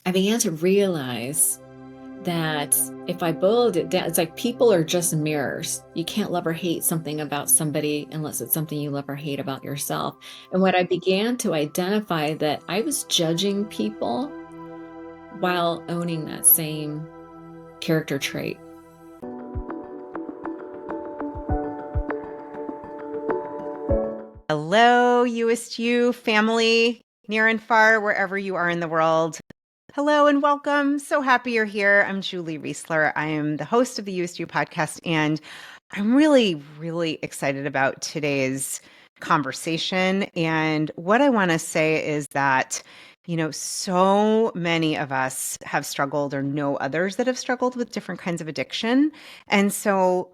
I began to realize that if I boiled it down, it's like people are just mirrors. You can't love or hate something about somebody unless it's something you love or hate about yourself. And what I began to identify that I was judging people while owning that same character trait. Hello, You-est You family, near and far, wherever you are in the world. Hello and welcome. So happy you're here. I'm Julie Reisler. I am the host of the You-est You Podcast, and I'm really, really excited about today's conversation. And what I want to say is that, so many of us have struggled or know others that have struggled with different kinds of addiction. And so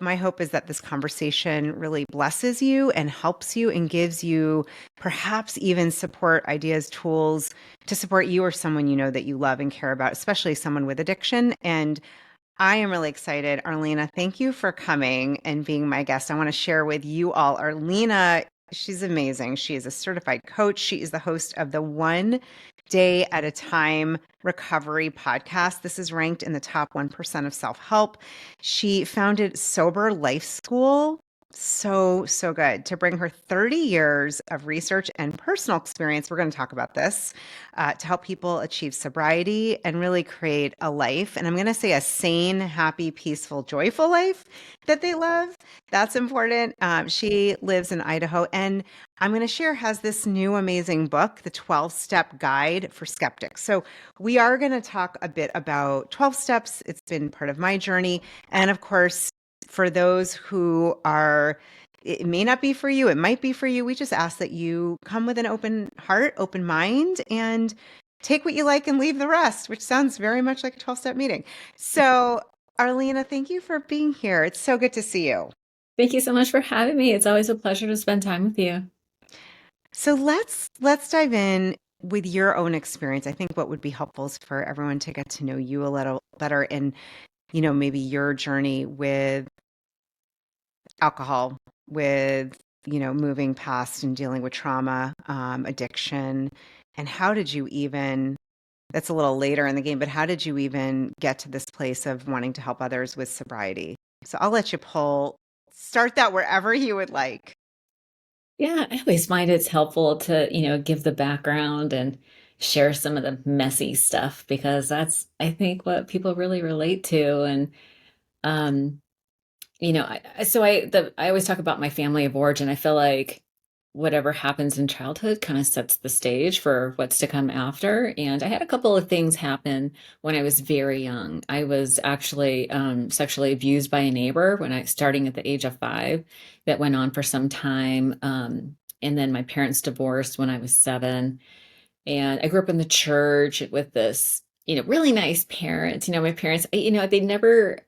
my hope is that this conversation really blesses you and helps you and gives you perhaps even support, ideas, tools to support you or someone you know that you love and care about, especially someone with addiction. And I am really excited. Arlina, thank you for coming and being my guest. I want to share with you all. Arlina, she's amazing. She is a certified coach. She is the host of the One Day at a Time Recovery podcast. This is ranked in the top 1% of self-help. She founded Sober Life School. So good to bring her 30 years of research and personal experience. We're going to talk about this to help people achieve sobriety and really create a life. And I'm going to say a sane, happy, peaceful, joyful life that they love. That's important. She lives in Idaho, and I'm going to share has this new amazing book, the 12-Step Guide for Skeptics. So we are going to talk a bit about 12 steps. It's been part of my journey. And of course, for those who are, it may not be for you, it might be for you. We just ask that you come with an open heart, open mind, and take what you like and leave the rest, which sounds very much like a 12-step meeting. So, Arlina, thank you for being here. It's so good to see you. Thank you so much for having me. It's always a pleasure to spend time with you. So let's dive in with your own experience. I think what would be helpful is for everyone to get to know you a little better and, maybe your journey with alcohol, with, moving past and dealing with trauma, addiction. And how did you even, that's a little later in the game, but how did you even get to this place of wanting to help others with sobriety? So I'll let you start that wherever you would like. Yeah, I always find it's helpful to, give the background and share some of the messy stuff because that's, I think, what people really relate to. And, I always talk about my family of origin. I feel like whatever happens in childhood kind of sets the stage for what's to come after. And I had a couple of things happen when I was very young. I was actually sexually abused by a neighbor starting at the age of 5, that went on for some time. And then my parents divorced when I was 7. And I grew up in the church with this, really nice parents. My parents, they never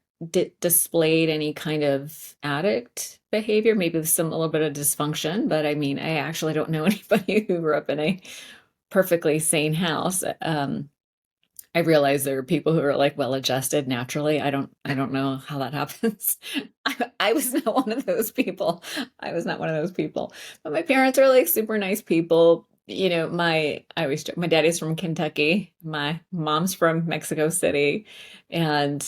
displayed any kind of addict behavior, maybe with a little bit of dysfunction. But I mean, I actually don't know anybody who grew up in a perfectly sane house. I realize there are people who are like well-adjusted naturally. I don't know how that happens. I was not one of those people. But my parents are like super nice people. My daddy's from Kentucky. My mom's from Mexico City. And,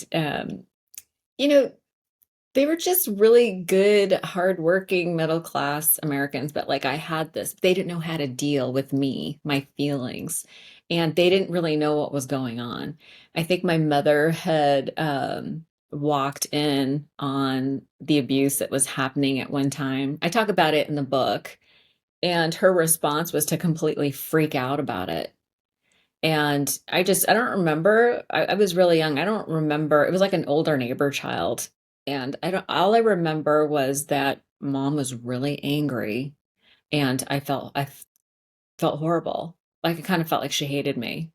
they were just really good, hardworking, middle-class Americans. But like they didn't know how to deal with me, my feelings, and they didn't really know what was going on. I think my mother had walked in on the abuse that was happening at one time. I talk about it in the book, and her response was to completely freak out about it. And I don't remember. I was really young. I don't remember. It was like an older neighbor child. And all I remember was that mom was really angry, and I felt horrible. Like I kind of felt like she hated me,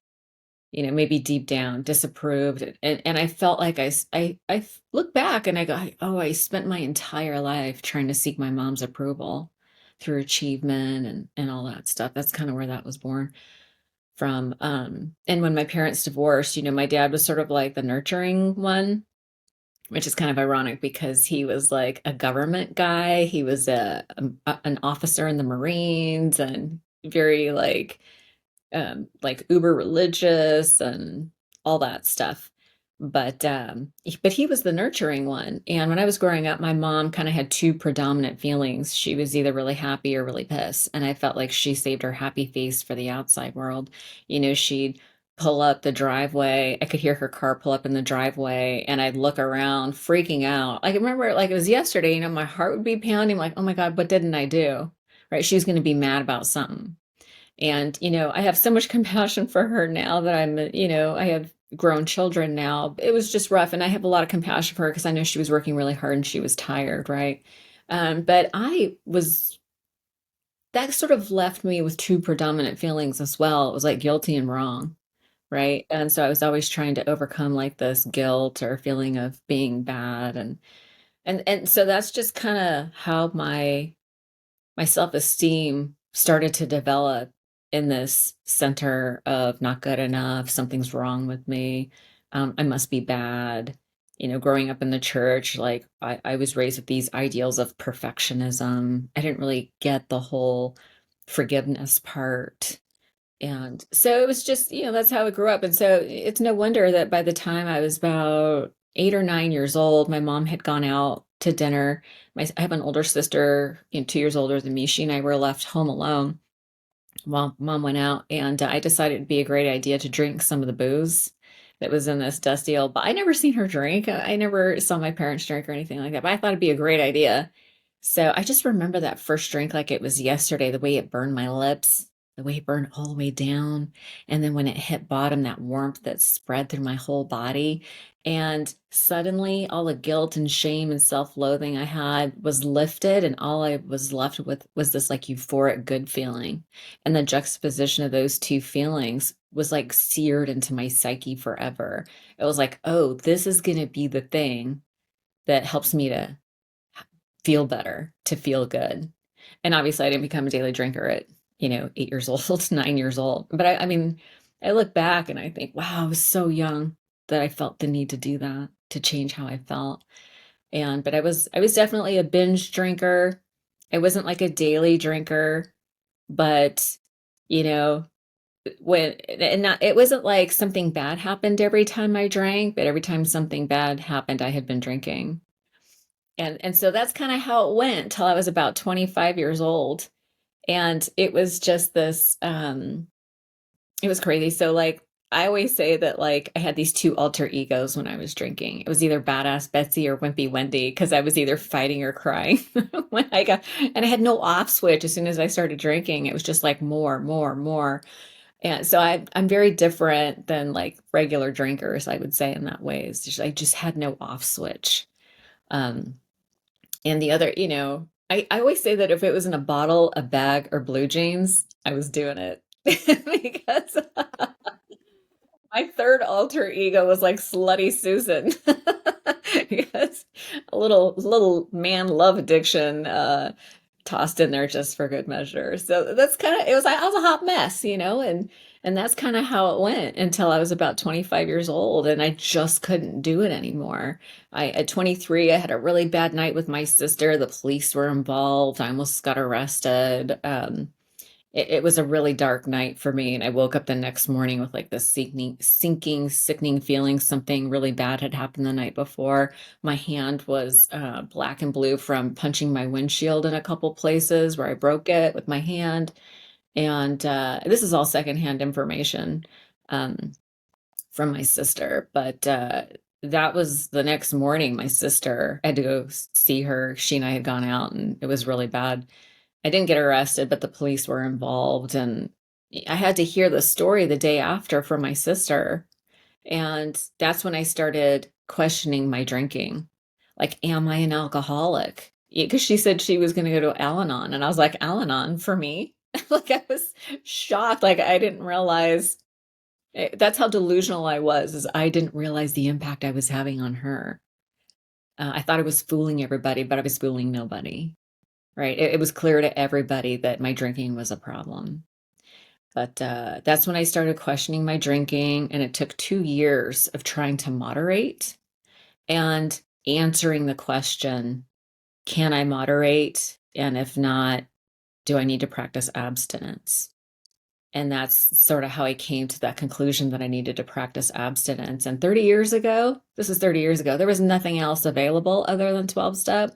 maybe deep down disapproved. And I felt like I look back and I go, oh, I spent my entire life trying to seek my mom's approval through achievement and all that stuff. That's kind of where that was born from. And when my parents divorced, my dad was sort of like the nurturing one, which is kind of ironic because he was like a government guy. He was an officer in the Marines and very like like uber religious and all that stuff. But he was the nurturing one. And when I was growing up, my mom kind of had two predominant feelings. She was either really happy or really pissed. And I felt like she saved her happy face for the outside world. She'd pull up the driveway. I could hear her car pull up in the driveway, and I'd look around freaking out. I remember like it was yesterday, my heart would be pounding like, oh my God, what didn't I do? Right? She's going to be mad about something. And, I have so much compassion for her now that I have grown children now. It was just rough. And I have a lot of compassion for her because I know she was working really hard and she was tired, right? But that sort of left me with two predominant feelings as well. It was like guilty and wrong, right? And so I was always trying to overcome like this guilt or feeling of being bad. And so that's just kind of how my self-esteem started to develop in this center of not good enough, something's wrong with me, I must be bad. Growing up in the church, like I was raised with these ideals of perfectionism. I didn't really get the whole forgiveness part. And so it was just, that's how I grew up. And so it's no wonder that by the time I was about 8 or 9 years old, my mom had gone out to dinner. I have an older sister, 2 years older than me. She and I were left home alone while mom went out. And I decided it'd be a great idea to drink some of the booze that was in this dusty old, but I never seen her drink. I never saw my parents drink or anything like that, but I thought it'd be a great idea. So I just remember that first drink like it was yesterday, the way it burned my lips, the way it burned all the way down. And then when it hit bottom, that warmth that spread through my whole body. And suddenly all the guilt and shame and self-loathing I had was lifted. And all I was left with was this like euphoric good feeling. And the juxtaposition of those two feelings was like seared into my psyche forever. It was like, oh, this is going to be the thing that helps me to feel better, to feel good. And obviously, I didn't become a daily drinker at, 8 years old, 9 years old. But I mean, I look back and I think, wow, I was so young that I felt the need to do that, to change how I felt. But I was definitely a binge drinker. I wasn't like a daily drinker, but you know, when and not it wasn't like something bad happened every time I drank, but every time something bad happened, I had been drinking. And so that's kind of how it went till I was about 25 years old. And it was just this it was crazy. So like I always say that like I had these two alter egos when I was drinking. It was either badass Betsy or wimpy Wendy because I was either fighting or crying when I got, and I had no off switch as soon as I started drinking. It was just like more, more, more. And so I'm very different than like regular drinkers, I would say in that way. I just had no off switch. Um, and the other, I always say that if it was in a bottle, a bag, or blue jeans, I was doing it. Because my third alter ego was like Slutty Susan. Because a little man love addiction tossed in there just for good measure. So that's kind of, I was a hot mess, and that's kind of how it went until I was about 25 years old and I just couldn't do it anymore. At 23, I had a really bad night with my sister. The police were involved. I almost got arrested. It was a really dark night for me. And I woke up the next morning with like this sinking, sickening feeling. Something really bad had happened the night before. My hand was black and blue from punching my windshield in a couple places where I broke it with my hand. And this is all secondhand information um, from my sister. But that was the next morning. My sister, I had to go see her. She and I had gone out and it was really bad. I didn't get arrested, but the police were involved. And I had to hear the story the day after from my sister. And that's when I started questioning my drinking. Like, am I an alcoholic? Because she said she was going to go to Al-Anon. And I was like, Al-Anon for me? Like, I was shocked. Like, I didn't realize that's how delusional I was, is I didn't realize the impact I was having on her. I thought I was fooling everybody, but I was fooling nobody. Right. It was clear to everybody that my drinking was a problem. But that's when I started questioning my drinking. And it took 2 years of trying to moderate and answering the question, can I moderate? And if not, do I need to practice abstinence? And that's sort of how I came to that conclusion that I needed to practice abstinence. And 30 years ago, this is 30 years ago, there was nothing else available other than 12 step.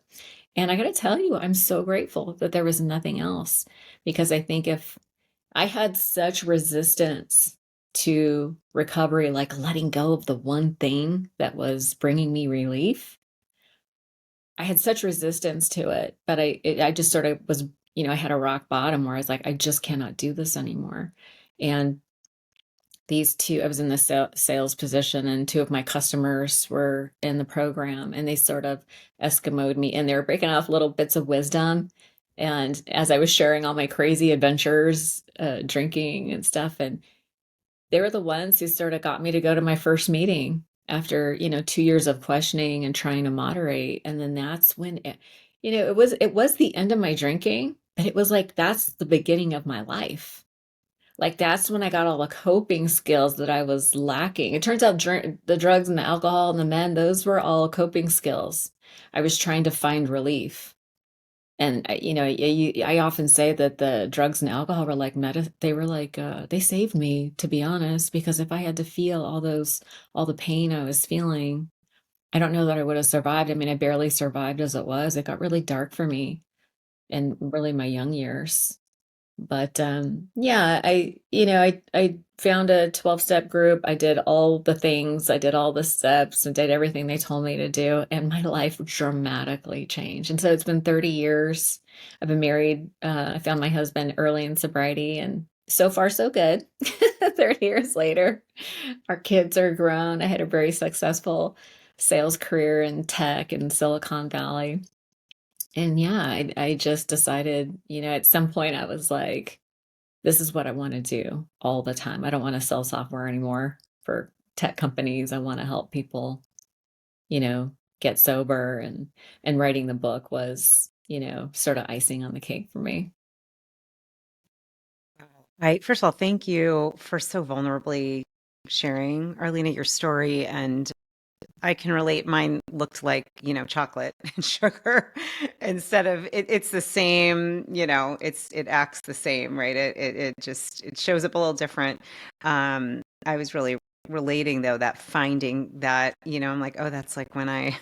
And I got to tell you, I'm so grateful that there was nothing else, because I think if I had such resistance to recovery, like letting go of the one thing that was bringing me relief, I had such resistance to it, but I just sort of was, I had a rock bottom where I was like, I just cannot do this anymore. And these two, I was in the sales position, and two of my customers were in the program, and they sort of Eskimoed me, and they were breaking off little bits of wisdom. And as I was sharing all my crazy adventures, drinking and stuff, and they were the ones who sort of got me to go to my first meeting after, 2 years of questioning and trying to moderate. And then that's when it was the end of my drinking, but it was like, that's the beginning of my life. Like, that's when I got all the coping skills that I was lacking. It turns out the drugs and the alcohol and the men, those were all coping skills. I was trying to find relief. And I often say that the drugs and alcohol were like they were like they saved me, to be honest, because if I had to feel all the pain I was feeling, I don't know that I would have survived. I mean, I barely survived as it was. It got really dark for me in really my young years. But yeah, I found a 12-step group. I did all the things, I did all the steps and did everything they told me to do, and my life dramatically changed. And so it's been 30 years. I've been married. I found my husband early in sobriety, and so far so good. 30 years later, our kids are grown. I had a very successful sales career in tech in Silicon Valley. And yeah, I just decided, at some point I was like, this is what I want to do all the time. I don't want to sell software anymore for tech companies. I want to help people, you know, get sober, and writing the book was, sort of icing on the cake for me. First of all, thank you for so vulnerably sharing, Arlina, your story. And I can relate. Mine looked like, chocolate and sugar instead of it's the same, it acts the same, right? It shows up a little different. I was really relating though, that finding that, I'm like, oh, that's like when I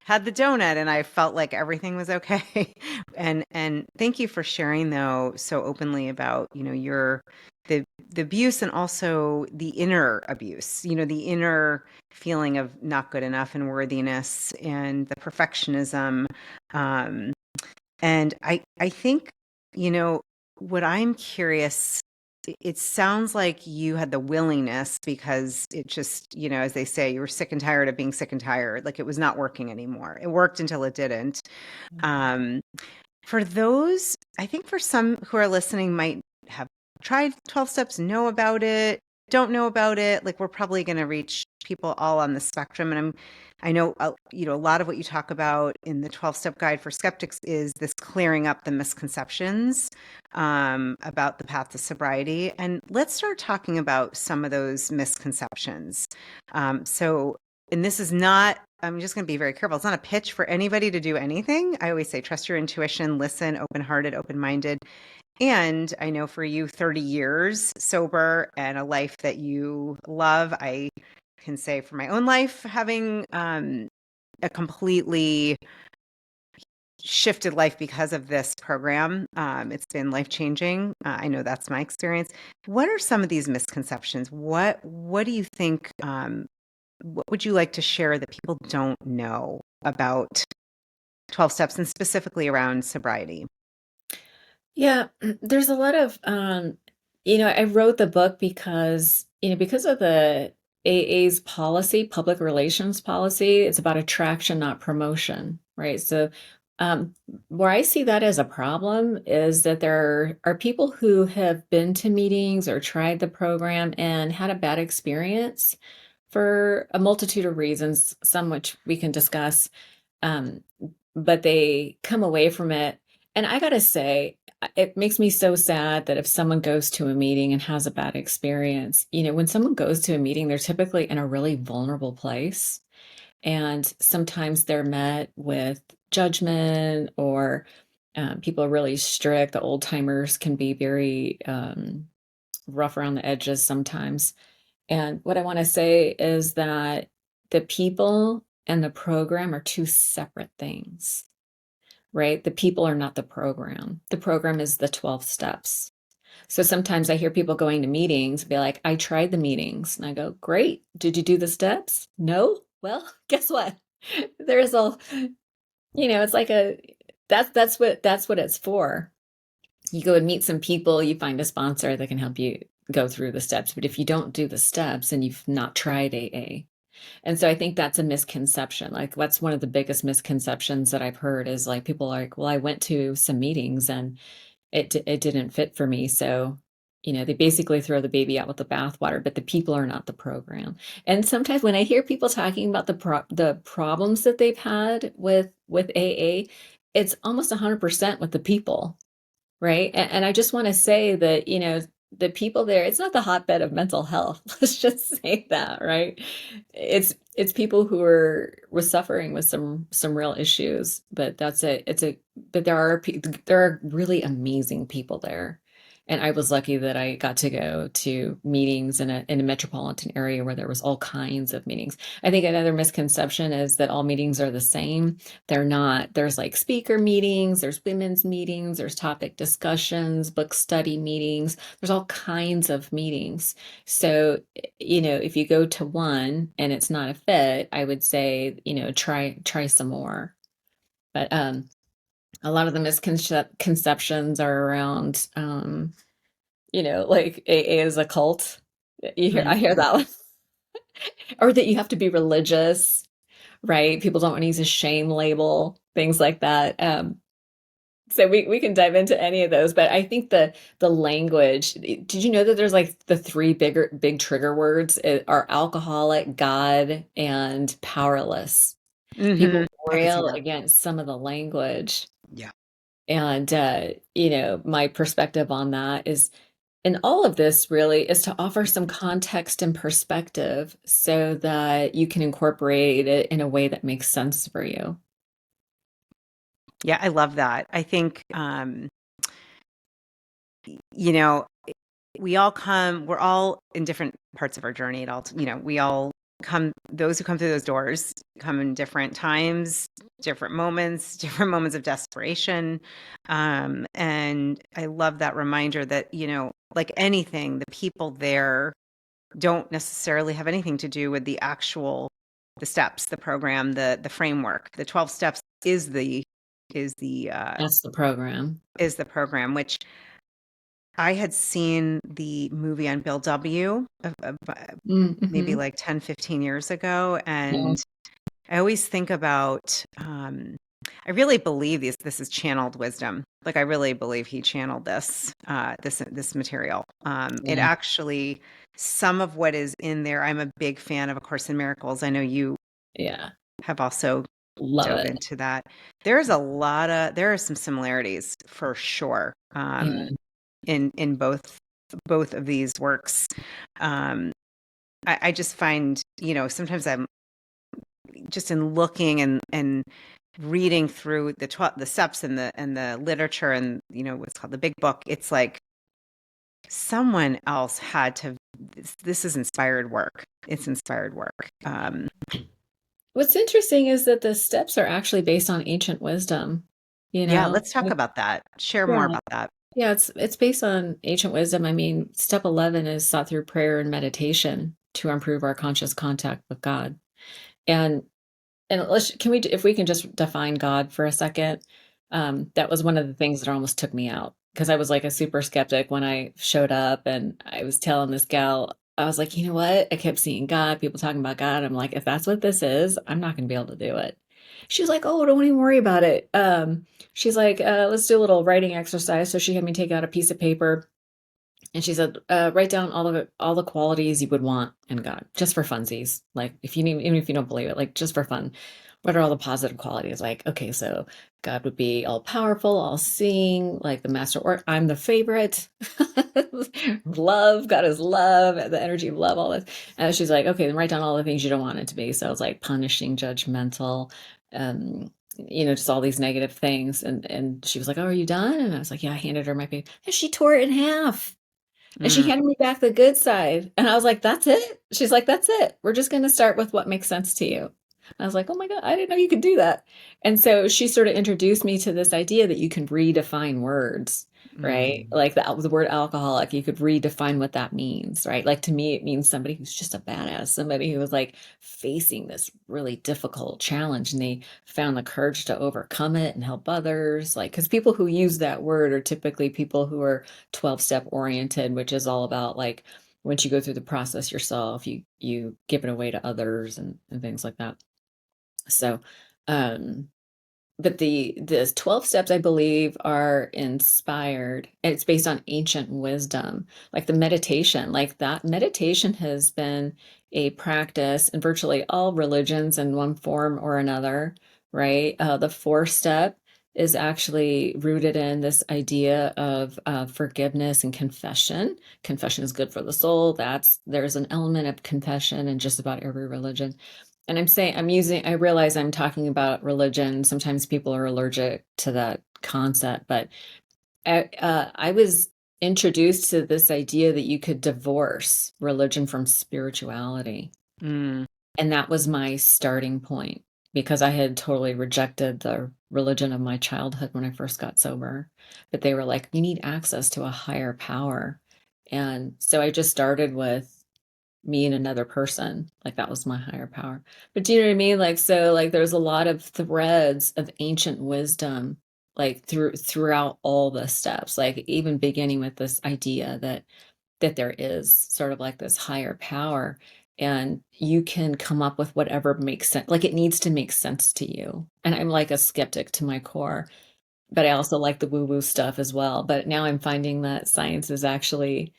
had the donut and I felt like everything was okay. And thank you for sharing though so openly about, your the abuse and also the inner abuse, the inner feeling of not good enough and worthiness and the perfectionism. Um, and I think, what I'm curious, it sounds like you had the willingness because it just, as they say, you were sick and tired of being sick and tired. Like it was not working anymore. It worked until it didn't. Um, for those, I think for some who are listening might have tried 12 steps, know about it, don't know about it. Like we're probably going to reach people all on the spectrum. And I know, a lot of what you talk about in the 12-step guide for skeptics is this clearing up the misconceptions about the path to sobriety. And let's start talking about some of those misconceptions. And this is not, I'm just going to be very careful. It's not a pitch for anybody to do anything. I always say, trust your intuition, listen, open-hearted, open-minded. And I know for you, 30 years sober and a life that you love. I can say for my own life, having a completely shifted life because of this program. It's been life-changing. I know that's my experience. What are some of these misconceptions? What do you think, what would you like to share that people don't know about 12 steps and specifically around sobriety? Yeah, there's a lot of, I wrote the book because, because of the AA's policy, public relations policy, it's about attraction, not promotion, right? So, where I see that as a problem is that there are people who have been to meetings or tried the program and had a bad experience for a multitude of reasons, some which we can discuss. Um, but they come away from it. And I gotta say, it makes me so sad that if someone goes to a meeting and has a bad experience, when someone goes to a meeting, they're typically in a really vulnerable place. And sometimes they're met with judgment, or people are really strict. The old timers can be very rough around the edges sometimes. And what I want to say is that the people and the program are two separate things, right? The people are not the program. The program is the 12 steps. So sometimes I hear people going to meetings and be like, I tried the meetings. And I go, great. Did you do the steps? No? Well, guess what? There's a, it's like that's what it's for. You go and meet some people, you find a sponsor that can help you go through the steps. But if you don't do the steps and you've not tried AA, and so I think that's a misconception. Like that's one of the biggest misconceptions that I've heard is like people are like, well, I went to some meetings and it didn't fit for me. So, they basically throw the baby out with the bathwater, but the people are not the program. And sometimes when I hear people talking about the problems that they've had with AA, it's almost 100% with the people, right? And I just want to say that, the people there, it's not the hotbed of mental health. Let's just say that, right? It's people who were suffering with some real issues, but but there are really amazing people there. And I was lucky that I got to go to meetings in a metropolitan area where there was all kinds of meetings. I think another misconception is that all meetings are the same. They're not. There's like speaker meetings, there's women's meetings, there's topic discussions, book study meetings. There's all kinds of meetings. So, if you go to one and it's not a fit, I would say, try some more. But a lot of the misconceptions are around like AA is a cult. I hear that one. Or that you have to be religious, right? People don't want to use a shame label, things like that. So we can dive into any of those, but I think the language. Did you know that there's like the three big trigger words are alcoholic, God, and powerless. Mm-hmm. People I can see rail that. against some of the language. Yeah. And my perspective on that is, and all of this really is to offer some context and perspective so that you can incorporate it in a way that makes sense for you. Yeah, I love that. I think, you know, we're all in different parts of our journey at all. We all those who come through those doors come in different times, different moments, different moments of desperation. And I love that reminder that, like anything, the people there don't necessarily have anything to do with the steps, the program, the framework. The 12 steps is the That's the program. is the program, which I had seen the movie on Bill W. Maybe Mm-hmm. like 10, 15 years ago. Yeah. And I always think about, I really believe this is channeled wisdom. Like I really believe he channeled this material. It Yeah. actually, some of what is in there, I'm a big fan of A Course in Miracles. I know you Yeah. have also Love dove it. into that. There are some similarities for sure. Yeah. In both of these works. Um, I just find, sometimes I'm just in looking and reading through the steps and the literature and what's called the big book. It's like someone else had to. This is inspired work. It's inspired work. What's interesting is that the steps are actually based on ancient wisdom, you Yeah, know? let's talk about that. Share more Yeah. about that. Yeah, it's based on ancient wisdom. I mean, step 11 is sought through prayer and meditation to improve our conscious contact with God. And if we can just define God for a second? That was one of the things that almost took me out because I was like a super skeptic when I showed up and I was telling this gal, I was like, you know what? I kept seeing God, people talking about God. I'm like, if that's what this is, I'm not going to be able to do it. She's like, oh, don't even worry about it. She's like, let's do a little writing exercise. So she had me take out a piece of paper and she said, write down all the qualities you would want in God, just for funsies. Like even if you don't believe it, like just for fun. What are all the positive qualities? Like, okay, so God would be all powerful, all seeing, like the master or I'm the favorite. Love, God is love, the energy of love, all this. And she's like, okay, then write down all the things you don't want it to be. So it's like punishing, judgmental, just all these negative things. And she was like, oh, are you done? And I was like, yeah, I handed her my paper. And she tore it in half. And she Mm. handed me back the good side. And I was like, that's it? She's like, that's it. We're just going to start with what makes sense to you. I was like, oh my God, I didn't know you could do that. And so she sort of introduced me to this idea that you can redefine words, right? Mm. Like the word alcoholic, you could redefine what that means, right? Like to me, it means somebody who's just a badass, somebody who was like facing this really difficult challenge and they found the courage to overcome it and help others. Like, because people who use that word are typically people who are 12-step oriented, which is all about like once you go through the process yourself, you give it away to others and things like that. So, um, but the 12 steps I believe are inspired, and it's based on ancient wisdom, like the meditation, like that meditation has been a practice in virtually all religions in one form or another, right? The fourth step is actually rooted in this idea of forgiveness and confession. Confession is good for the soul. There's an element of confession in just about every religion. And I realize I'm talking about religion. Sometimes people are allergic to that concept, but I was introduced to this idea that you could divorce religion from spirituality. Mm. And that was my starting point because I had totally rejected the religion of my childhood when I first got sober. But they were like, you need access to a higher power. And so I just started with me and another person. Like that was my higher power. But do you know what I mean? Like, so like there's a lot of threads of ancient wisdom, like throughout all the steps, like even beginning with this idea that there is sort of like this higher power and you can come up with whatever makes sense. Like it needs to make sense to you. And I'm like a skeptic to my core, but I also like the woo-woo stuff as well. But now I'm finding that science is actually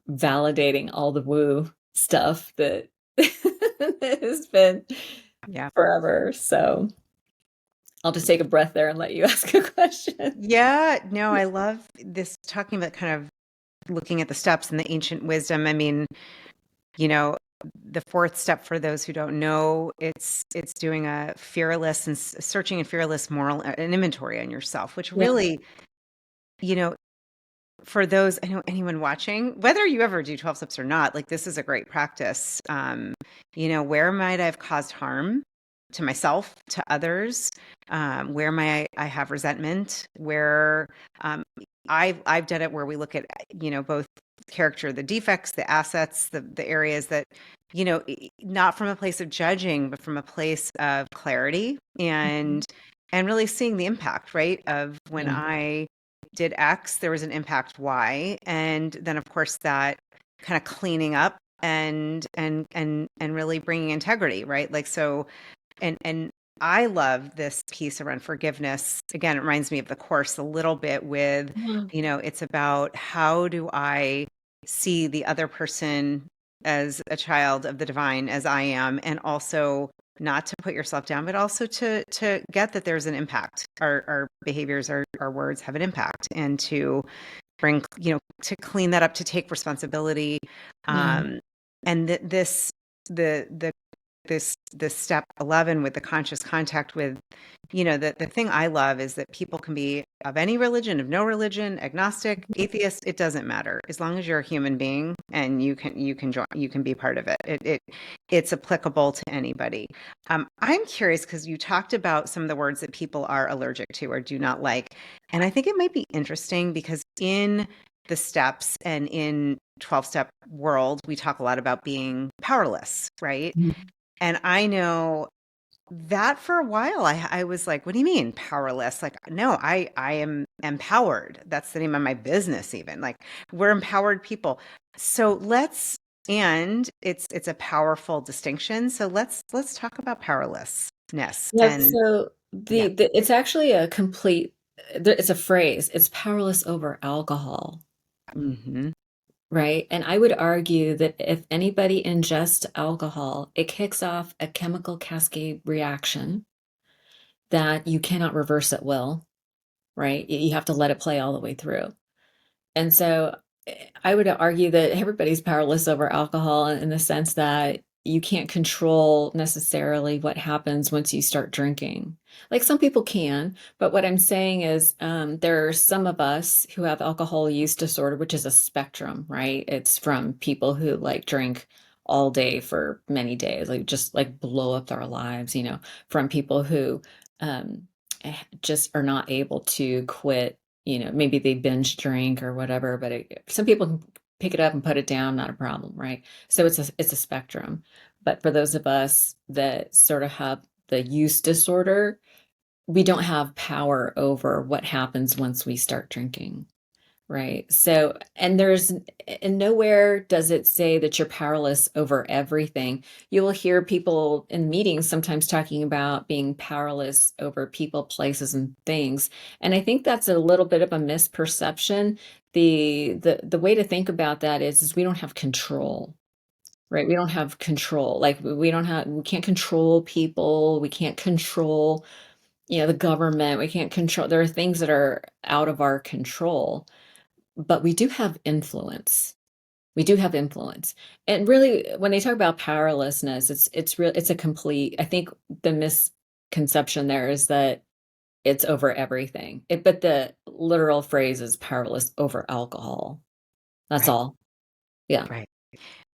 validating all the woo stuff that that has been Yeah. forever. So I'll just take a breath there and let you ask a question. Yeah. No, I love this talking about kind of looking at the steps and the ancient wisdom. I mean, you know, the fourth step for those who don't know, it's doing a fearless and searching a fearless moral an inventory on yourself, which Yeah. really, you know, for those, I know anyone watching, whether you ever do 12 steps or not, like this is a great practice. Where might I have caused harm to myself, to others? Where might I have resentment? Where I've done it where we look at, both character, the defects, the assets, the areas that, not from a place of judging, but from a place of clarity and really seeing the impact, right? Of when Yeah. I did X, there was an impact Y. And then of course that kind of cleaning up and really bringing integrity, right? Like, so, and I love this piece around forgiveness. Again, it reminds me of the course a little bit with, Yeah. it's about how do I see the other person as a child of the divine as I am, and also not to put yourself down, but also to get that there's an impact. Our behaviors, our words have an impact, and to bring, to clean that up, to take responsibility. Yeah. And the this step 11 with the conscious contact with, the thing I love is that people can be of any religion, of no religion, agnostic, atheist, it doesn't matter. As long as you're a human being and you can join, you can be part of it. It's applicable to anybody. I'm curious because you talked about some of the words that people are allergic to or do not like. And I think it might be interesting because in the steps and in 12-step world, we talk a lot about being powerless, right? Mhm. And I know that for a while, I was like, what do you mean powerless? Like, no, I am empowered. That's the name of my business, even. Like, we're empowered people. So and it's a powerful distinction. So let's talk about powerlessness. Yeah. And So yeah. it's actually it's a phrase. It's powerless over alcohol. Hmm. Right. And I would argue that if anybody ingests alcohol, it kicks off a chemical cascade reaction that you cannot reverse at will. Right. You have to let it play all the way through. And so I would argue that everybody's powerless over alcohol in the sense that you can't control necessarily what happens once you start drinking. Like some people can, but what I'm saying is there are some of us who have alcohol use disorder, which is a spectrum, right? It's from people who like drink all day for many days, like just like blow up their lives, from people who um, just are not able to quit. Maybe they binge drink or whatever, but some people can pick it up and put it down, not a problem, right? So it's a spectrum. But for those of us that sort of have the use disorder, we don't have power over what happens once we start drinking. Right. So, and nowhere does it say that you're powerless over everything. You will hear people in meetings sometimes talking about being powerless over people, places, and things. And I think that's a little bit of a misperception. The way to think about that is we don't have control, right? We don't have control. Like we can't control people. We can't control, the government. We can't control. There are things that are out of our control, but we do have influence. We do have influence. And really, when they talk about powerlessness, it's a complete, I think the misconception there is that it's over everything. But the literal phrase is powerless over alcohol. That's Right. all. Yeah. Right.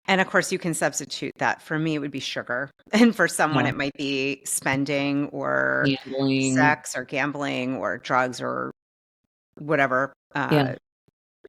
And of course, you can substitute that. For me, it would be sugar. And for someone, Yeah. it might be spending or Gambling. sex or gambling or drugs or whatever, Yeah.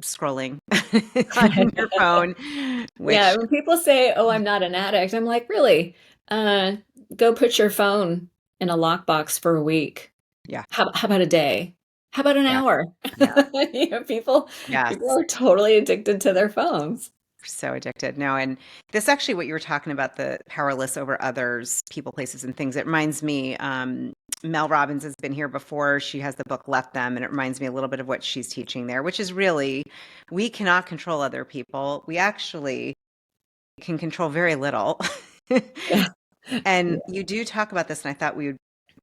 scrolling on your phone, Yeah. which, When people say, "Oh, I'm not an addict," I'm like, really? Uh, Go put your phone in a lockbox for a week. yeah, How about a day? How about an yeah, hour? yeah, People yes. are totally addicted to their phones. So addicted. No, and this actually, what you were talking about, the powerless over others, people, places, and things, it reminds me, Mel Robbins has been here before. She has the book Left Them, and it reminds me a little bit of what she's teaching there, which is really, we cannot control other people. We actually can control very little. Yeah. And Yeah. you do talk about this, and I thought we would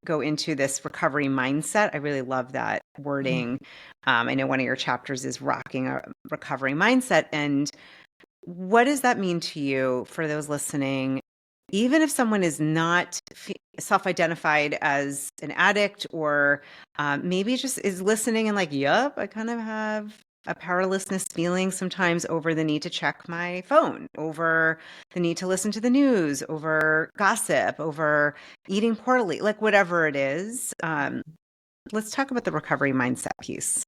go into this recovery mindset. I really love that wording. I know one of your chapters is rocking a recovery mindset. And what does that mean to you for those listening? Even if someone is not self-identified as an addict, or maybe just is listening and like, yep, I kind of have a powerlessness feeling sometimes over the need to check my phone, over the need to listen to the news, over gossip, over eating poorly, like whatever it is. Let's talk about the recovery mindset piece.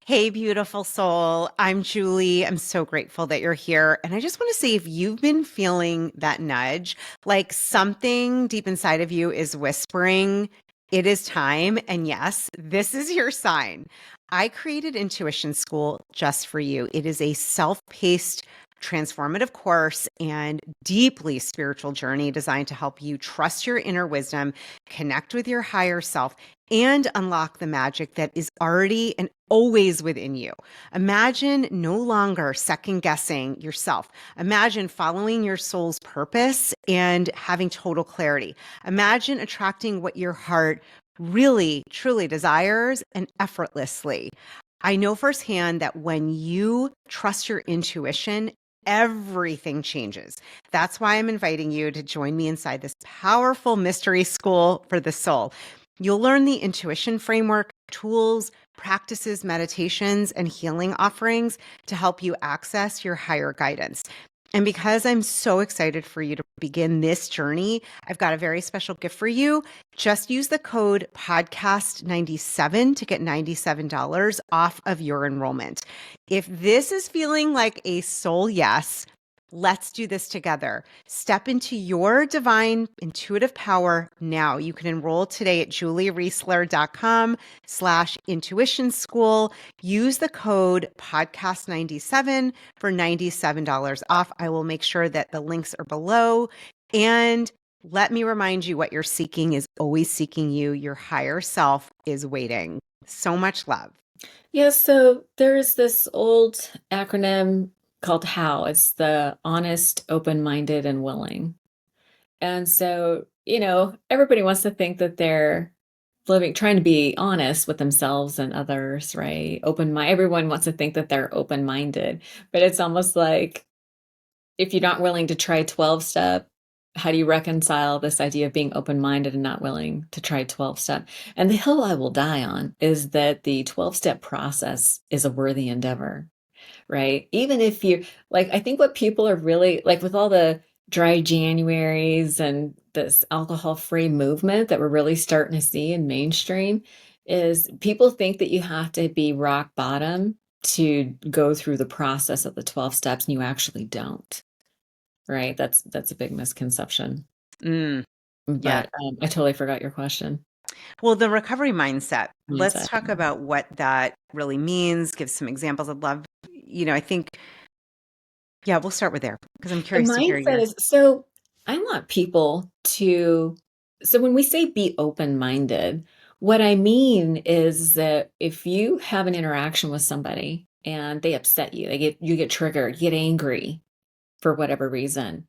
Hey, beautiful soul. I'm Julie. I'm so grateful that you're here. And I just want to say, if you've been feeling that nudge, like something deep inside of you is whispering, it is time. And yes, this is your sign. I created Intuition School just for you. It is a self-paced, transformative course and deeply spiritual journey designed to help you trust your inner wisdom, connect with your higher self, and unlock the magic that is already and always within you. Imagine no longer second guessing yourself. Imagine following your soul's purpose and having total clarity. Imagine attracting what your heart really, truly desires and effortlessly. I know firsthand that when you trust your intuition, everything changes. That's why I'm inviting you to join me inside this powerful mystery school for the soul. You'll learn the intuition framework, tools, practices, meditations, and healing offerings to help you access your higher guidance. And because I'm so excited for you to begin this journey, I've got a very special gift for you. Just use the code podcast97 to get $97 off of your enrollment. If this is feeling like a soul yes, let's do this together. Step into your divine intuitive power now. You can enroll today at juliereisler.com/intuition school. Use the code podcast97 for $97 off. I will make sure that the links are below. And let me remind you, what you're seeking is always seeking you. Your higher self is waiting. So much love. Yeah, so there's this old acronym called HOW. It's the honest, open-minded, and willing. And so, everybody wants to think that they're trying to be honest with themselves and others, right? Everyone wants to think that they're open-minded, but it's almost like if you're not willing to try 12 step, how do you reconcile this idea of being open-minded and not willing to try 12-step? And the hill I will die on is that the 12-step process is a worthy endeavor, right? Even if you like, I think what people are really like with all the dry Januaries and this alcohol-free movement that we're really starting to see in mainstream is people think that you have to be rock bottom to go through the process of the 12 steps, and you actually don't, right? That's a big misconception. Mm, yeah. But I totally forgot your question. Well, the recovery mindset, let's Mindset. talk about what that really means, give some examples. I'd love, I think, yeah, we'll start with there because I'm The curious to hear mindset your. is so I want people to, so when we say be open-minded, what I mean is that if you have an interaction with somebody and they upset you, you get triggered, you get angry for whatever reason.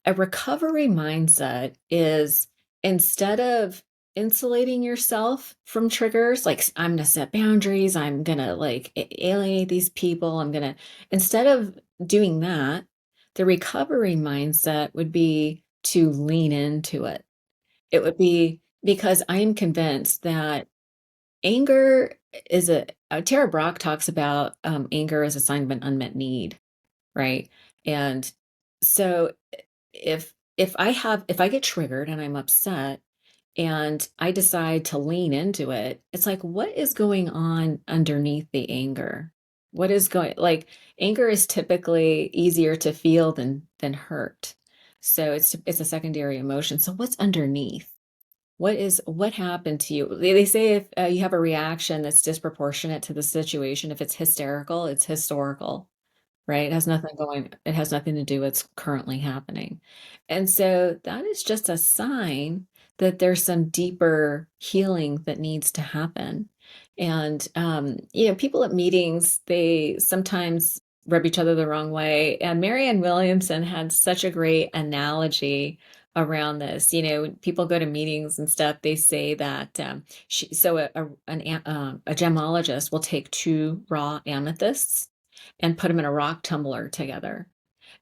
A recovery mindset is instead of insulating yourself from triggers, like I'm going to set boundaries, I'm going to like alienate these people, instead of doing that, the recovery mindset would be to lean into it. It would be because I am convinced that anger Tara Brach talks about anger as a sign of an unmet need, right? And so if I get triggered and I'm upset and I decide to lean into it, it's like, what is going on underneath the anger? What is going like anger is typically easier to feel than hurt. So it's a secondary emotion. So what's underneath? What happened to you? They say if you have a reaction that's disproportionate to the situation, if it's hysterical, it's historical, right? It has nothing to do with what's currently happening. And so that is just a sign that there's some deeper healing that needs to happen. And, people at meetings, they sometimes rub each other the wrong way. And Marianne Williamson had such a great analogy around this. When people go to meetings and stuff, they say that a gemologist will take two raw amethysts and put them in a rock tumbler together.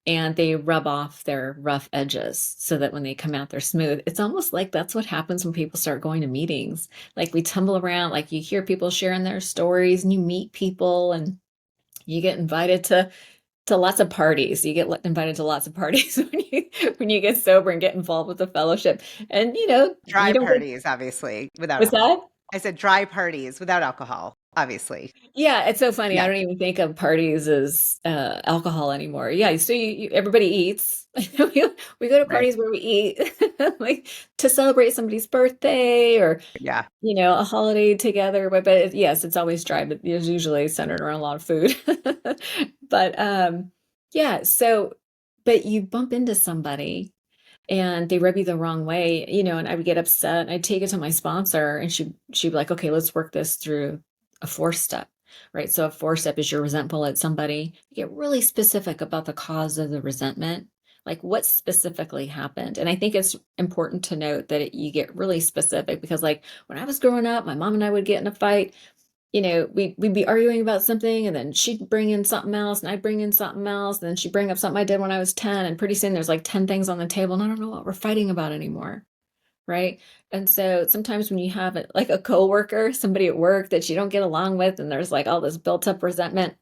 And they rub off their rough edges so that when they come out, they're smooth. It's almost like that's what happens when people start going to meetings. Like we tumble around, like you hear people sharing their stories and you meet people and you get invited to lots of parties. You get invited to lots of parties when you get sober and get involved with the fellowship. And Dry you don't get, parties, obviously, without what's alcohol. that? I said dry parties without alcohol, obviously. Yeah, it's so funny. I Yeah, don't even think of parties as alcohol anymore. Yeah, so everybody eats. We go to right. parties where we eat, like to celebrate somebody's birthday or Yeah. a holiday together. But yes, it's always dry, but it's usually centered around a lot of food. But yeah, so but you bump into somebody and they rub you the wrong way, and I would get upset and I'd take it to my sponsor and she'd be like, okay, let's work this through a 4-step, right? So a 4-step is you're resentful at somebody. You get really specific about the cause of the resentment, like what specifically happened. And I think it's important to note that you get really specific because like when I was growing up, my mom and I would get in a fight, we'd be arguing about something and then she'd bring in something else and I'd bring in something else. And then she'd bring up something I did when I was 10. And pretty soon there's like 10 things on the table and I don't know what we're fighting about anymore. Right. And so sometimes when you have it like a coworker, somebody at work that you don't get along with, and there's like all this built up resentment,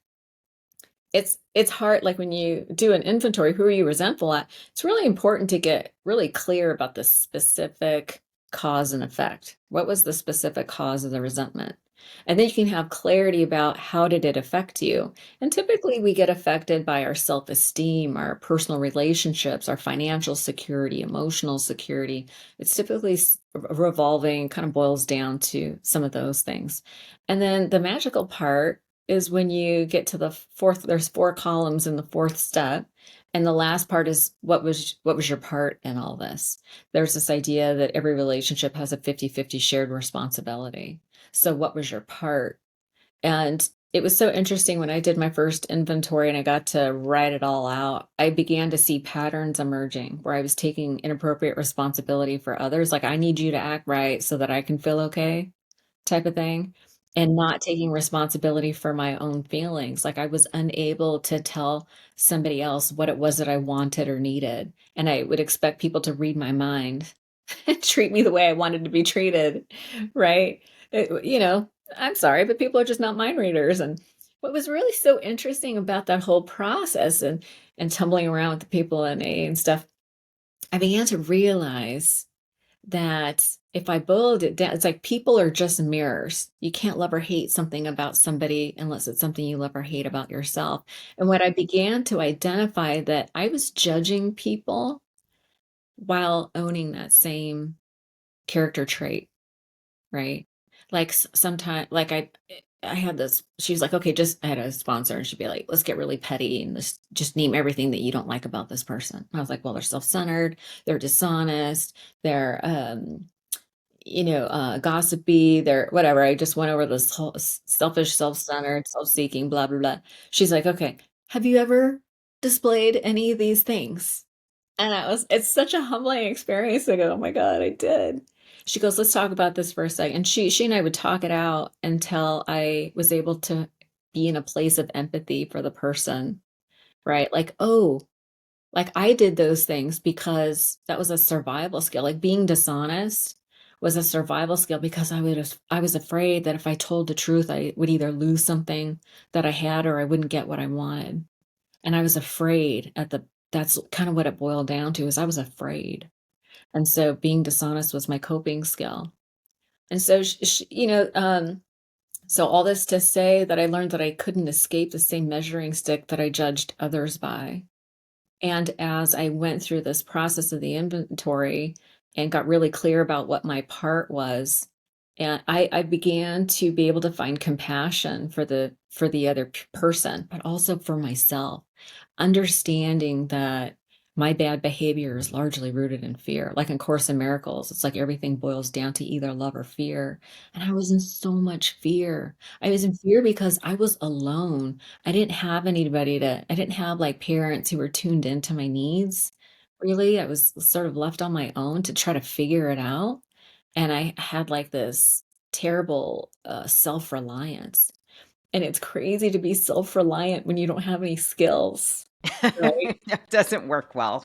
it's hard. Like when you do an inventory, who are you resentful at? It's really important to get really clear about the specific cause and effect. What was the specific cause of the resentment? And then you can have clarity about how did it affect you. And typically we get affected by our self-esteem, our personal relationships, our financial security, emotional security. It's typically revolving, kind of boils down to some of those things. And then the magical part is when you get to the fourth, there's 4 columns in the 4th step. And the last part is what was your part in all this? There's this idea that every relationship has a 50-50 shared responsibility. So what was your part? And it was so interesting when I did my first inventory and I got to write it all out. I began to see patterns emerging where I was taking inappropriate responsibility for others. Like, I need you to act right so that I can feel okay, type of thing. and not taking responsibility for my own feelings. Like I was unable to tell somebody else what it was that I wanted or needed. And I would expect people to read my mind and treat me the way I wanted to be treated, right? I'm sorry, but people are just not mind readers. And what was really so interesting about that whole process and tumbling around with the people in A and stuff, I began to realize that if I boiled it down, it's like people are just mirrors. You can't love or hate something about somebody unless it's something you love or hate about yourself. And what I began to identify that I was judging people while owning that same character trait, right? Like sometimes, like I had this, she was like, okay, just, I had a sponsor and she'd be like, let's get really petty and let's just name everything that you don't like about this person. And I was like, well, they're self-centered, they're dishonest, they're, gossipy, they're whatever. I just went over this whole selfish, self-centered, self-seeking, blah, blah, blah. She's like, okay, have you ever displayed any of these things? And it's such a humbling experience to go, oh my God, I did. She goes, let's talk about this for a second. And she and I would talk it out until I was able to be in a place of empathy for the person, right? Like, oh, like I did those things because that was a survival skill. Like being dishonest was a survival skill because I was afraid that if I told the truth, I would either lose something that I had or I wouldn't get what I wanted. And I was afraid that's kind of what it boiled down to is I was afraid. And so being dishonest was my coping skill. And so, so all this to say that I learned that I couldn't escape the same measuring stick that I judged others by. And as I went through this process of the inventory and got really clear about what my part was, and I began to be able to find compassion for the other person, but also for myself, understanding that my bad behavior is largely rooted in fear. Like in Course in Miracles, it's like everything boils down to either love or fear. And I was in so much fear. I was in fear because I was alone. I didn't have like parents who were tuned into my needs. Really, I was sort of left on my own to try to figure it out. And I had like this terrible self-reliance. And it's crazy to be self-reliant when you don't have any skills, right? It doesn't work well.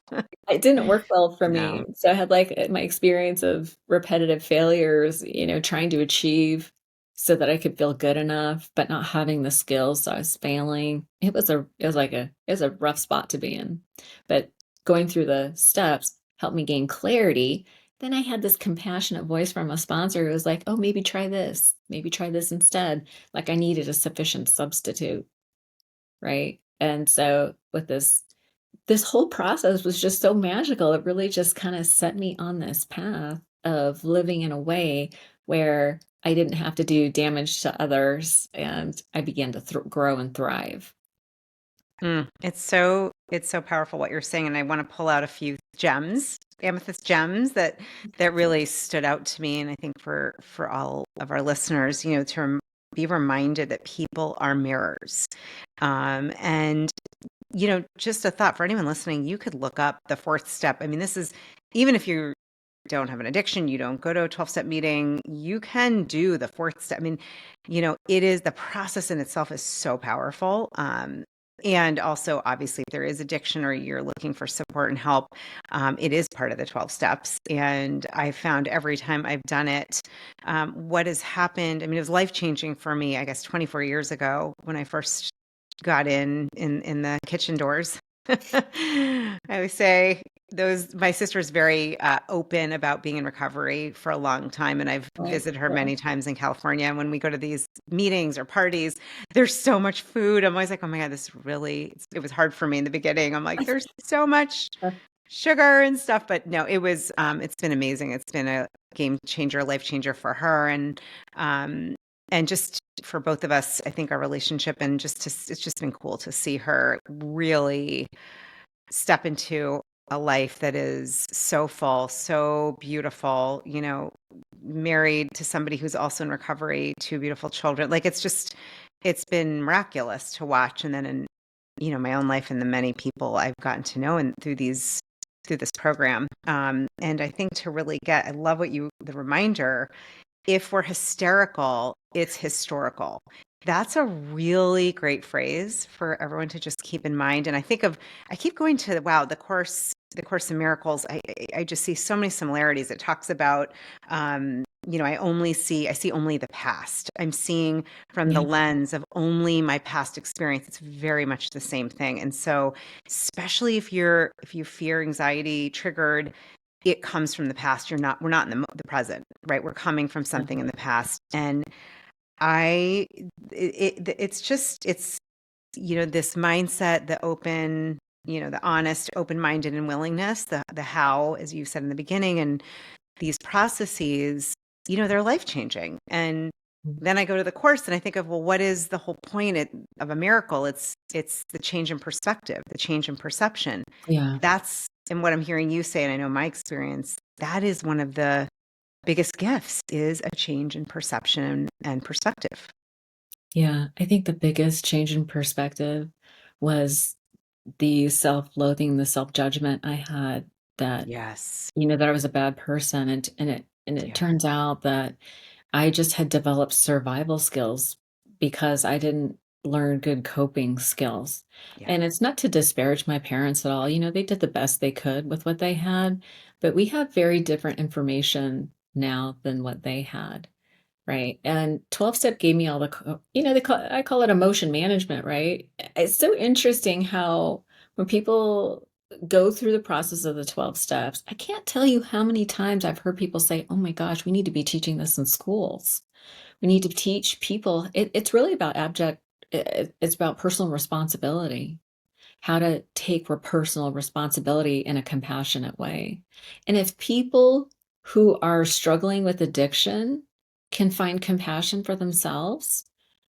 It didn't work well for No. me. So I had like my experience of repetitive failures, trying to achieve so that I could feel good enough, but not having the skills. So I was failing. It was a rough spot to be in. But going through the steps helped me gain clarity. Then I had this compassionate voice from a sponsor who was like, oh, maybe try this. Maybe try this instead. Like I needed a sufficient substitute. Right. And so with this whole process was just so magical. It really just kind of set me on this path of living in a way where I didn't have to do damage to others and I began to grow and thrive. It's so powerful what you're saying, and I want to pull out a few gems, amethyst gems that really stood out to me, and I think for all of our listeners, to be reminded that people are mirrors, and just a thought for anyone listening, you could look up the fourth step. I mean, this is even if you don't have an addiction, you don't go to a 12-step meeting, you can do the fourth step. I mean, it is the process in itself is so powerful. And also, obviously, if there is addiction or you're looking for support and help, it is part of the 12 steps. And I found every time I've done it, what has happened, I mean, it was life-changing for me, I guess, 24 years ago when I first got in the kitchen doors. I would say my sister's very open about being in recovery for a long time, and I've Right. visited her Cool. many times in California. And when we go to these meetings or parties, there's so much food. I'm always like, oh my God, it was hard for me in the beginning. I'm like, there's so much sugar and stuff, but no, it's been amazing. It's been a game changer, life changer for her, and just for both of us, I think our relationship and it's just been cool to see her really step into a life that is so full, so beautiful, married to somebody who's also in recovery, two beautiful children. Like it's been miraculous to watch. And then in, my own life and the many people I've gotten to know and through this program. And I think to really I love the reminder if we're hysterical, it's historical. That's a really great phrase for everyone to just keep in mind. And I keep going to, wow, the Course in Miracles. I just see so many similarities. It talks about, I see only the past. I'm seeing from the Yeah. lens of only my past experience. It's very much the same thing. And so, especially if you fear anxiety triggered, it comes from the past. We're not in the present, right? We're coming from something in the past. And I, it's, this mindset, the open, the honest, open-minded and willingness, the how, as you said in the beginning, and these processes, they're life-changing. And then I go to the Course and I think of, well, what is the whole point of a miracle? It's the change in perspective, the change in perception. Yeah. That's, and what I'm hearing you say, and I know my experience, that is one of the biggest gifts, is a change in perception and perspective. Yeah. I think the biggest change in perspective was the self-loathing, the self-judgment I had that, Yes. that I was a bad person. And it Yeah. turns out that I just had developed survival skills because I didn't learn good coping skills. Yeah. And it's not to disparage my parents at all. They did the best they could with what they had, but we have very different information now than what they had. Right. And 12 step gave me all I call it emotion management, right? It's so interesting how when people go through the process of the 12 steps, I can't tell you how many times I've heard people say, oh my gosh, we need to be teaching this in schools. We need to teach people. It's really about it's about personal responsibility, how to take personal responsibility in a compassionate way. And if people who are struggling with addiction can find compassion for themselves,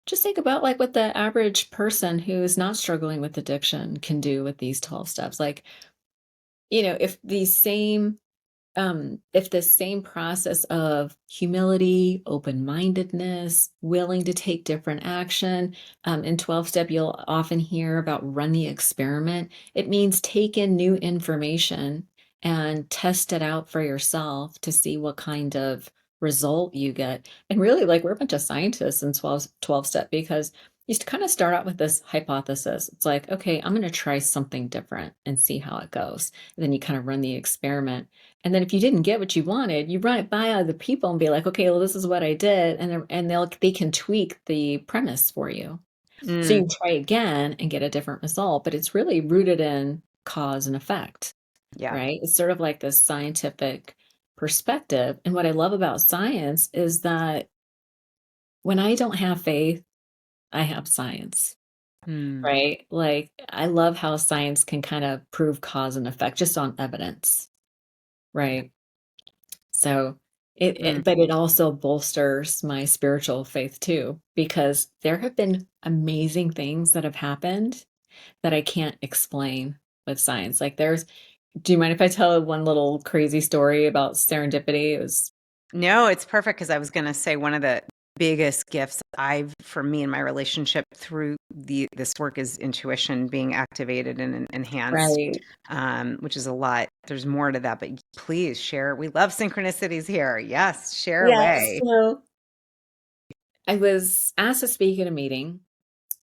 just think about like what the average person who is not struggling with addiction can do with these 12 steps. Like, if the same process of humility, open-mindedness, willing to take different action, in 12 step, you'll often hear about run the experiment. It means take in new information and test it out for yourself to see what kind of result you get. And really, like, we're a bunch of scientists in 12 step because you kind of start out with this hypothesis. It's like, okay, I'm going to try something different and see how it goes. And then you kind of run the experiment. And then if you didn't get what you wanted, you run it by other people and be like, okay, well, this is what I did. And they can tweak the premise for you. So you Mm, try again and get a different result, but it's really rooted in cause and effect, yeah. right? It's sort of like this scientific perspective. And what I love about science is that when I don't have faith, I have science, Mm, right? Like I love how science can kind of prove cause and effect just on evidence, yeah. right? So Mm, but it also bolsters my spiritual faith too, because there have been amazing things that have happened that I can't explain with science. Like do you mind if I tell one little crazy story about serendipity? It was no, it's perfect, because I was going to say one of the biggest gifts for me in my relationship through this work is intuition being activated and enhanced, right. which is a lot. There's more to that, but please share. We love synchronicities here. Yes, share Yeah. away. So I was asked to speak at a meeting.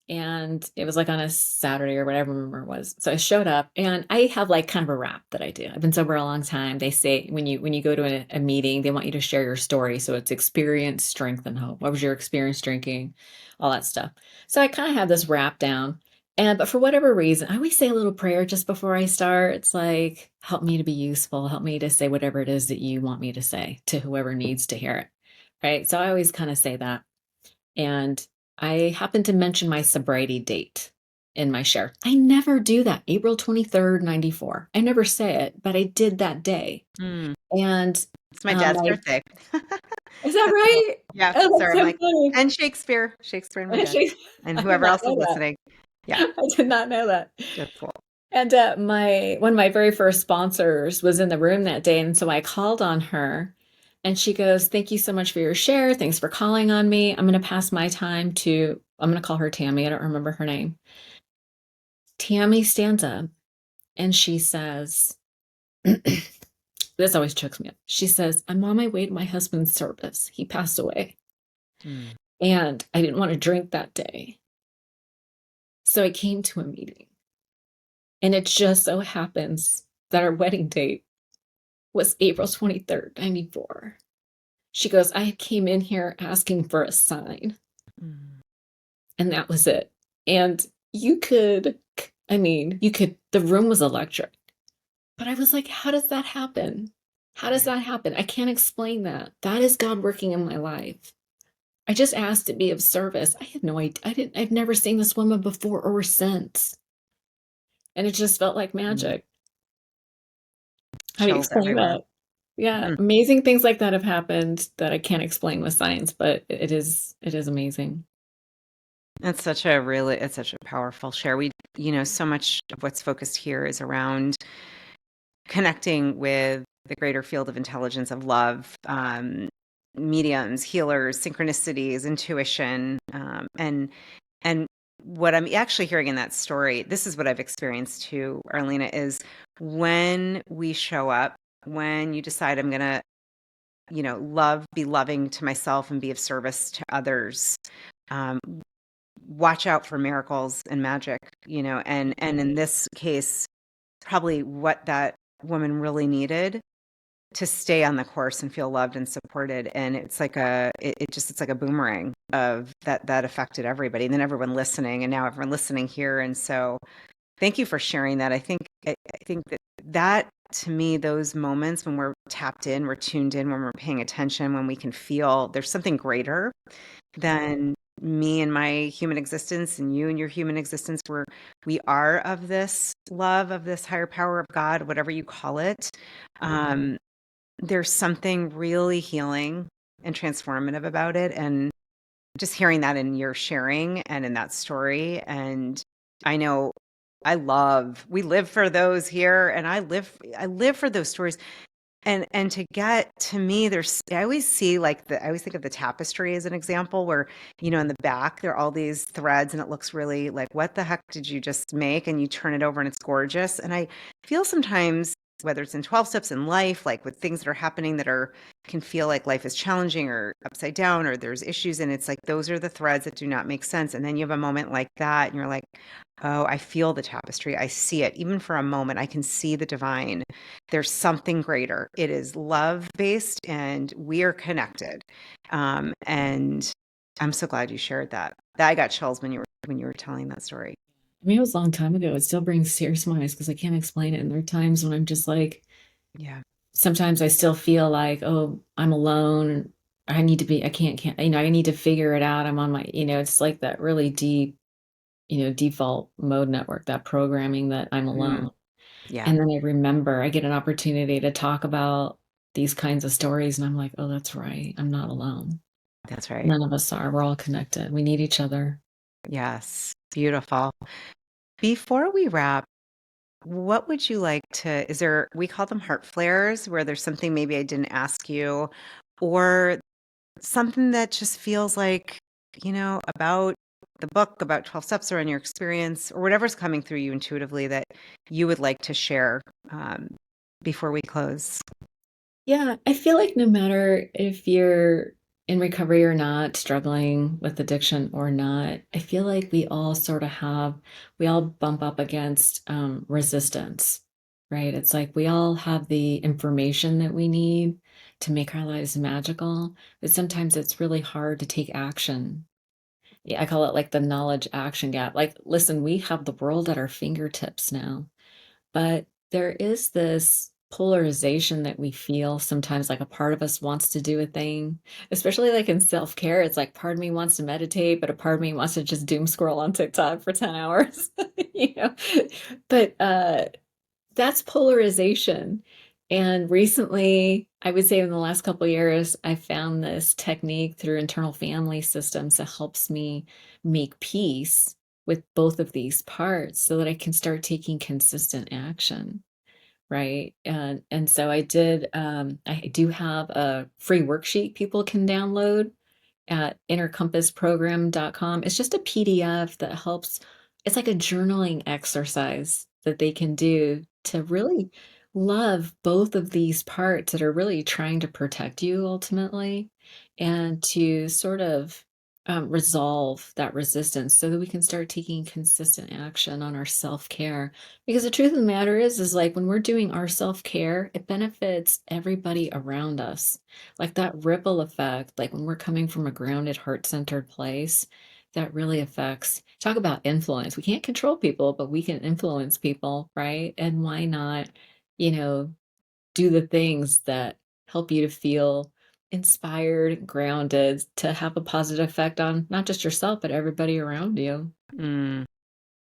And it was like on a Saturday or whatever I remember it was. So I showed up and I have like kind of a rap that I do. I've been sober a long time. They say when you go to a meeting, they want you to share your story. So it's experience, strength, and hope. What was your experience drinking? All that stuff. So I kind of have this rap down. But for whatever reason, I always say a little prayer just before I start. It's like, help me to be useful, help me to say whatever it is that you want me to say to whoever needs to hear it. Right. So I always kind of say that. And I happened to mention my sobriety date in my share. I never do that. April 23rd, 94. I never say it, but I did that day. Mm, And it's my dad's my birthday. is that That's cool. right? Yeah. Oh, that's Sorry. I'm so like, funny. and Shakespeare and my dad, Actually, and I did whoever not else is know that. listening. Yeah. I did not know that. That's cool. And my one of my very first sponsors was in the room that day, and so I called on her, and she goes, "Thank you so much for your share. Thanks for calling on me. I'm going to pass my time to." I'm going to call her Tammy. I don't remember her name. Tammy stands up and she says, this always chokes me up. She says, I'm on my way to my husband's service. He passed away. Mm. And I didn't want to drink that day. So I came to a meeting. And it just so happens that our wedding date was April 23rd, 94. She goes, I came in here asking for a sign. Mm. And that was it. And the room was electric. But I was like, how does that happen? How does that happen? I can't explain that. That is God working in my life. I just asked to be of service. I had no idea. I've never seen this woman before or since. And it just felt like Mm. magic. How do you Chills explain everywhere. that? Yeah, Mm. amazing things like that have happened that I can't explain with science, but it is amazing. It's such a powerful share. So much of what's focused here is around connecting with the greater field of intelligence of love, mediums, healers, synchronicities, intuition, and what I'm actually hearing in that story, this is what I've experienced too, Arlina, is when we show up, when you decide I'm gonna, be loving to myself and be of service to others. Um, Watch out for miracles and magic, and in this case, probably what that woman really needed to stay on the course and feel loved and supported. And it's like it's like a boomerang of that affected everybody, and then everyone listening, and now everyone listening here. And so thank you for sharing that. I think that to me, those moments when we're tapped in, we're tuned in, when we're paying attention, when we can feel there's something greater than me and my human existence and you and your human existence, where we are of this love, of this higher power of God, whatever you call it. Um, there's something really healing and transformative about it. And just hearing that in your sharing and in that story. And I know we live for those here, and I live for those stories. And to get to me, I always see I always think of the tapestry as an example where, in the back, there are all these threads and it looks really like, what the heck did you just make? And you turn it over and it's gorgeous. And I feel sometimes, whether it's in 12 steps in life, like with things that are happening can feel like life is challenging or upside down or there's issues. And it's like, those are the threads that do not make sense. And then you have a moment like that and you're like, oh, I feel the tapestry. I see it. Even for a moment, I can see the divine. There's something greater. It is love based and we are connected. And I'm so glad you shared that. I got chills when you were telling that story. I mean, it was a long time ago. It still brings tears to my eyes because I can't explain it. And there are times when I'm just like, Yeah. sometimes I still feel like, oh, I'm alone. I can't, I need to figure it out. I'm on my, it's like that really deep, default mode network, that programming that I'm Mm. alone. Yeah. And then I get an opportunity to talk about these kinds of stories. And I'm like, oh, that's right. I'm not alone. That's right. None of us are. We're all connected. We need each other. Yes. Beautiful. Before we wrap, what would you like to, we call them heart flares, where there's something maybe I didn't ask you, or something that just feels like, about the book, about 12 steps, or in your experience, or whatever's coming through you intuitively that you would like to share um, before we close. Yeah, I feel like no matter if you're in recovery or not, struggling with addiction or not, I feel like we all bump up against resistance, right? It's like we all have the information that we need to make our lives magical, but sometimes it's really hard to take action. Yeah, I call it like the knowledge action gap. Like, listen, we have the world at our fingertips now. But there is this polarization that we feel sometimes, like a part of us wants to do a thing, especially like in self-care. It's like part of me wants to meditate, but a part of me wants to just doom scroll on TikTok for 10 hours, you know. But that's polarization. And recently, I would say in the last couple of years, I found this technique through internal family systems that helps me make peace with both of these parts so that I can start taking consistent action. Right. And so I do have a free worksheet people can download at innercompassprogram.com. It's just a PDF that helps. It's like a journaling exercise that they can do to really love both of these parts that are really trying to protect you ultimately and to sort of resolve that resistance so that we can start taking consistent action on our self-care. Because the truth of the matter is like when we're doing our self-care, it benefits everybody around us. Like that ripple effect, like when we're coming from a grounded, heart-centered place, that really affects, talk about influence. We can't control people, but we can influence people, right? And why not, you know, do the things that help you to feel inspired, grounded, to have a positive effect on not just yourself, but everybody around you. Mm,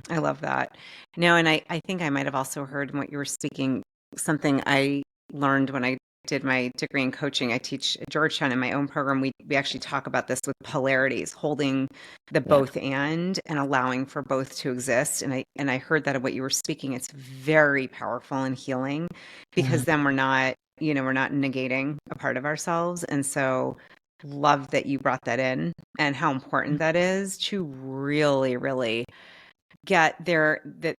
I love that. No, and I think I might have also heard in what you were speaking, something I learned when I did my degree in coaching. I teach at Georgetown in my own program. We actually talk about this with polarities, holding the Yeah. both and allowing for both to exist. And I heard that in what you were speaking. It's very powerful and healing Yeah. because then we're not negating a part of ourselves. And so love that you brought that in and how important that is to really, really get there, that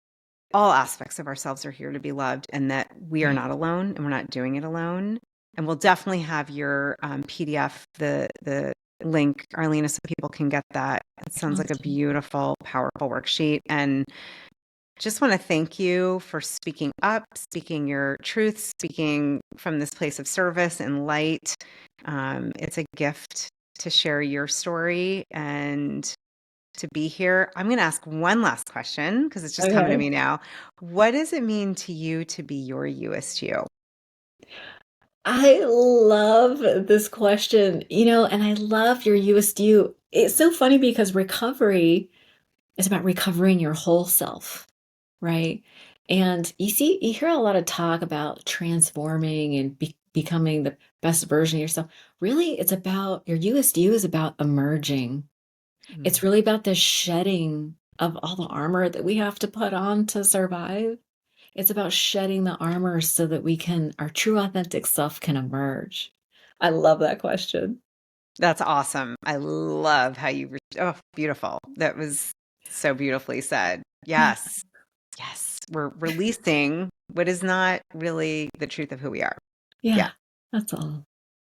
all aspects of ourselves are here to be loved and that we are Right. not alone and we're not doing it alone. And we'll definitely have your PDF, the link, Arlena, so people can get that. It sounds like a Awesome. beautiful, powerful worksheet. And just want to thank you for speaking up, speaking your truth, speaking from this place of service and light. It's a gift to share your story and to be here. I'm going to ask one last question because it's just coming to Okay. me now. What does it mean to you to be your Youest You? I love this question, and I love your You-est You. It's so funny because recovery is about recovering your whole self, right? And you hear a lot of talk about transforming and becoming the best version of yourself. Really, it's about your You-est You is about emerging. It's Mm. really about the shedding of all the armor that we have to put on to survive. It's about shedding the armor so that our true authentic self can emerge. I love that question. That's awesome. I love how oh, beautiful. That was so beautifully said. Yeah. Yes. Yes. We're releasing what is not really the truth of who we are. Yeah. Yeah. That's all.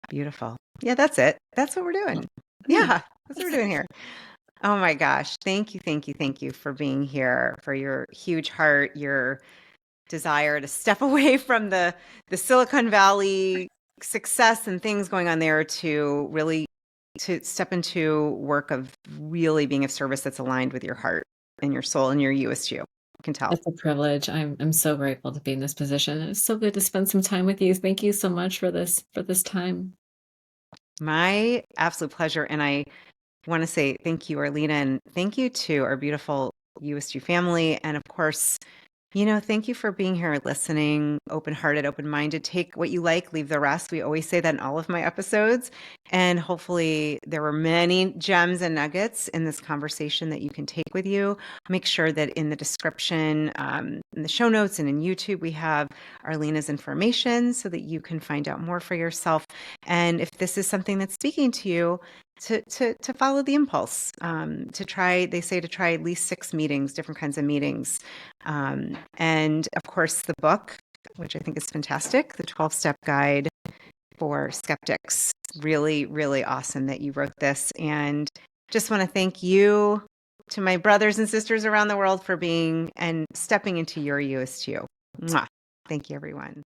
Beautiful. Yeah, that's it. That's what we're doing. Yeah. Yeah. That's what we're doing here. Oh my gosh. Thank you. Thank you. Thank you for being here, for your huge heart, your desire to step away from the Silicon Valley success and things going on there to really to step into work of really being of service that's aligned with your heart and your soul and your Youest You. I can tell. It's a privilege. I'm so grateful to be in this position. It's so good to spend some time with you. Thank you so much for this time. My absolute pleasure. And I want to say thank you, Arlena, and thank you to our beautiful Youest You family. And of course, thank you for being here, listening, open-hearted, open-minded. Take what you like, leave the rest. We always say that in all of my episodes. And hopefully there were many gems and nuggets in this conversation that you can take with you. Make sure that in the description, in the show notes and in YouTube, we have Arlena's information so that you can find out more for yourself. And if this is something that's speaking to you, to follow the impulse, they say to try at least 6 meetings, different kinds of meetings. And of course, the book, which I think is fantastic, the 12-step guide for skeptics. Really, really awesome that you wrote this. And just want to thank you to my brothers and sisters around the world for being and stepping into your Youest You. Mwah. Thank you, everyone.